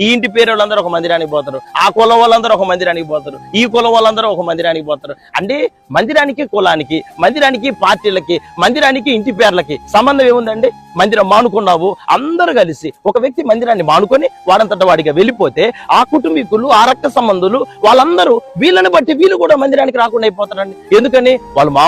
ఈ ఇంటి పేరు వాళ్ళందరూ ఒక మందిరానికి పోతారు, ఆ కులం వాళ్ళందరూ ఒక మందిరానికి పోతారు, ఈ కులం వాళ్ళందరూ ఒక మందిరానికి పోతారు. అంటే మందిరానికి, కులానికి, మందిరానికి, పార్టీలకి, మందిరానికి, ఇంటి పేర్లకి సంబంధం ఏముందండి? మందిరం మానుకున్నావు, అందరూ కలిసి ఒక వ్యక్తి మందిరాన్ని మానుకొని వాడంతట వాడిగా వెళ్ళిపోతే ఆ కుటుంబీకులు, ఆ రక్త సంబంధులు వాళ్ళందరూ వీళ్ళని బట్టి వీళ్ళు కూడా మందిరానికి రాకుండా అయిపోతారండి. ఎందుకని? వాళ్ళు మా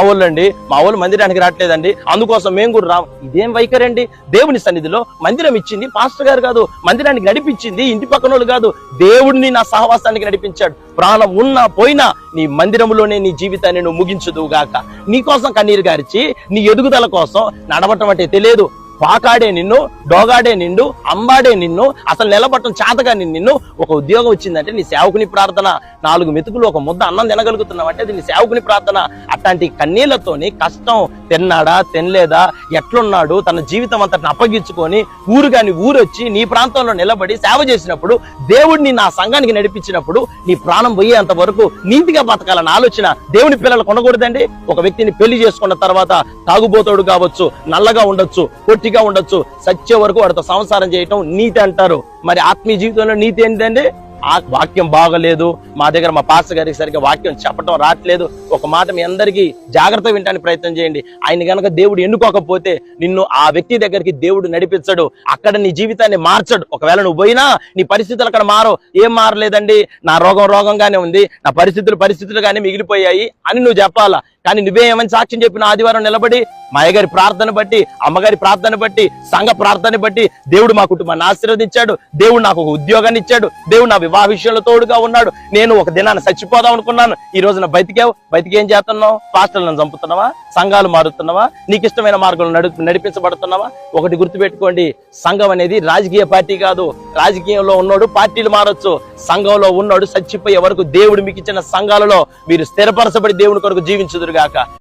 వాళ్ళు మందిరానికి రావట్లేదండి, అందుకోసం మేము కూడా రాము. ఇదేం వైఖరండి? దేవుని సన్నిధిలో మందిరం ఇచ్చింది పాస్టర్ గారు కాదు, మందిరానికి నడిపించింది ఇంటి పక్కన వాళ్ళు కాదు, దేవుడిని నా సహవాసానికి నడిపించాడు. ప్రాణం ఉన్నా పోయినా నీ మందిరంలోనే నీ జీవితాన్ని నువ్వు ముగించుదువు గాక. నీ కోసం కన్నీరు గారిచి నీ ఎదుగుదల కోసం నడవటం అంటే తెలియదు. పాకాడే నిన్ను, డోగాడే నిన్ను, అంబాడే నిన్ను, అసలు నిలబట్టం చేతగా నిన్ను. ఒక ఉద్యోగం వచ్చిందంటే నీ సేవకుని ప్రార్థన, 4 మెతుకులు ఒక ముద్ద అన్నం తినగలుగుతున్నావు అంటే అది నీ సేవకుని ప్రార్థన. అట్లాంటి కన్నీళ్లతోని కష్టం తిన్నాడా తినలేదా, ఎట్లున్నాడు, తన జీవితం అంతటిని అప్పగించుకొని ఊరుగాని ఊరొచ్చి నీ ప్రాంతంలో నిలబడి సేవ చేసినప్పుడు, దేవుడిని నా సంఘానికి నడిపించినప్పుడు నీ ప్రాణం పోయేంత వరకు నీతిగా బతకాలన్న ఆలోచన దేవుని పిల్లలు కొనకూడదండి. ఒక వ్యక్తిని పెళ్లి చేసుకున్న తర్వాత తాగుబోతోడు కావచ్చు, నల్లగా ఉండొచ్చు, పొట్టిగా ఉండొచ్చు, సత్య వరకు వాడితో సంసారం చేయటం నీతి అంటారు. మరి ఆత్మీయ జీవితంలో నీతి ఏంటండి? ఆ వాక్యం బాగలేదు, మా దగ్గర మా పాస్టర్ గారికి సరిగ్గా వాక్యం చెప్పడం రావట్లేదు. ఒక మాట మీ అందరికీ జాగ్రత్త వినడానికి ప్రయత్నం చేయండి. ఆయన గనక దేవుడు ఎన్నుకోకపోతే నిన్ను ఆ వ్యక్తి దగ్గరికి దేవుడు నడిపించడు, అక్కడ నీ జీవితాన్ని మార్చడు. ఒకవేళ నువ్వు పోయినా నీ పరిస్థితులు అక్కడ మారవు. ఏం మారలేదండి, నా రోగంగానే ఉంది, నా పరిస్థితులుగానే మిగిలిపోయాయి అని నువ్వు చెప్పాలా. కానీ నువ్వేమని సాక్ష్యం చెప్పిన ఆదివారం నిలబడి మా అయ్యగారి ప్రార్థన బట్టి, అమ్మగారి ప్రార్థన బట్టి, సంఘ ప్రార్థన బట్టి దేవుడు మా కుటుంబాన్ని ఆశీర్వదించాడు, దేవుడు నాకు ఒక ఉద్యోగాన్ని ఇచ్చాడు, దేవుడు నా వివాహ విషయంలో తోడుగా ఉన్నాడు, నేను ఒక దినాన్ని చచ్చిపోదాం అనుకున్నాను, ఈ రోజున బతికేం చేస్తున్నావు? పాస్టర్లను చంపుతున్నావా? సంఘాలు మారుతున్నావా? నీకు ఇష్టమైన మార్గంలో నడిపించబడుతున్నావా? ఒకటి గుర్తుపెట్టుకోండి, సంఘం అనేది రాజకీయ పార్టీ కాదు. రాజకీయంలో ఉన్నోడు పార్టీలు మారొచ్చు, సంఘంలో ఉన్నోడు చచ్చిపోయే వరకు దేవుడు మీకు ఇచ్చిన సంఘాలలో మీరు స్థిరపరచబడి దేవుని కొరకు జీవించుదురుగాక.